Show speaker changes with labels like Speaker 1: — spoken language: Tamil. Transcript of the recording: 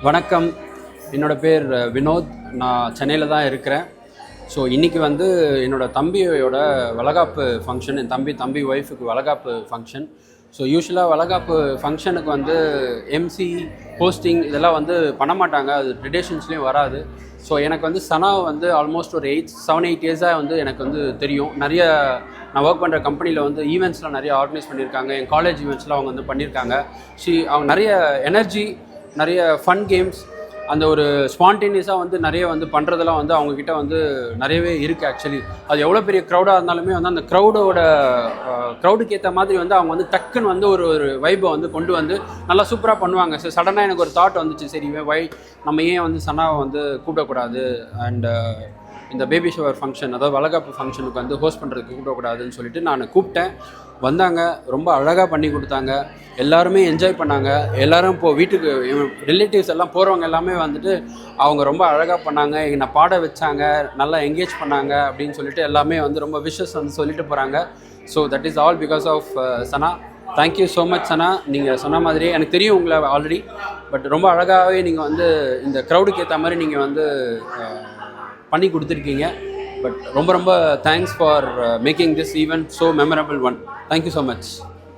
Speaker 1: வணக்கம். என்னோடய பேர் வினோத். நான் சென்னையில் தான் இருக்கிறேன். ஸோ இன்றைக்கி வந்து என்னோடய தம்பியோட வளகாப்பு ஃபங்க்ஷன். என் தம்பி ஒய்ஃபுக்கு வளகாப்பு ஃபங்க்ஷன். ஸோ யூஸ்வலாக வளகாப்பு ஃபங்க்ஷனுக்கு வந்து எம்சி போஸ்டிங் இதெல்லாம் வந்து பண்ண மாட்டாங்க. அது ட்ரெடிஷன்ஸ்லேயும் வராது. ஸோ எனக்கு வந்து சனா வந்து ஆல்மோஸ்ட் ஒரு 7-8 இயர்ஸாக வந்து எனக்கு வந்து தெரியும். நான் ஒர்க் பண்ணுற கம்பெனியில் வந்து ஈவெண்ட்ஸ்லாம் நிறைய ஆர்கனைஸ் பண்ணியிருக்காங்க. என் காலேஜ் ஈவெண்ட்ஸ்லாம் அவங்க வந்து பண்ணியிருக்காங்க. அவங்க நிறைய எனர்ஜி, நிறைய ஃபன் கேம்ஸ், அந்த ஒரு ஸ்பான்டேனியஸாக வந்து நிறைய வந்து பண்ணுறதெல்லாம் வந்து அவங்கக்கிட்ட வந்து நிறையவே இருக்குது. ஆக்சுவலி அது எவ்வளோ பெரிய க்ரௌடாக இருந்தாலுமே வந்து அந்த க்ரௌடுக்கு ஏற்ற மாதிரி வந்து அவங்க வந்து டக்குன்னு வந்து ஒரு வைப்பை வந்து கொண்டு வந்து நல்லா சூப்பராக பண்ணுவாங்க. ஸோ சடனாக எனக்கு ஒரு தாட் வந்துச்சு, சரி நம்ம ஏன் வந்து சனாவை வந்து கூப்பிடக்கூடாது அண்ட் இந்த பேபி ஷவர் ஃபங்க்ஷன், அதாவது வளகாப்பு ஃபங்க்ஷனுக்கு வந்து ஹோஸ்ட் பண்ணுறதுக்கு கூப்பிடக்கூடாதுன்னு சொல்லிட்டு நான் கூப்பிட்டேன். வந்தாங்க, ரொம்ப அழகாக பண்ணி கொடுத்தாங்க. எல்லாருமே என்ஜாய் பண்ணாங்க. எல்லோரும் இப்போது வீட்டுக்கு ரிலேட்டிவ்ஸ் எல்லாம் போகிறவங்க எல்லாமே வந்துட்டு அவங்க ரொம்ப அழகாக பண்ணாங்க, என்னை பாட வச்சாங்க, நல்லா என்கேஜ் பண்ணாங்க அப்படின்னு சொல்லிட்டு எல்லாமே வந்து ரொம்ப விஷஸ் வந்து சொல்லிட்டு போகிறாங்க. So that is all because of Sana. Thank you so much Sana. நீங்கள் சொன்ன மாதிரியே எனக்கு தெரியும் உங்களை ஆல்ரெடி, பட் ரொம்ப அழகாகவே நீங்கள் வந்து இந்த க்ரௌடுக்கு ஏற்ற மாதிரி நீங்கள் வந்து பண்ணி கொடுத்துருக்கீங்க. பட் ரொம்ப thanks for making this event so memorable one. Thank you so much.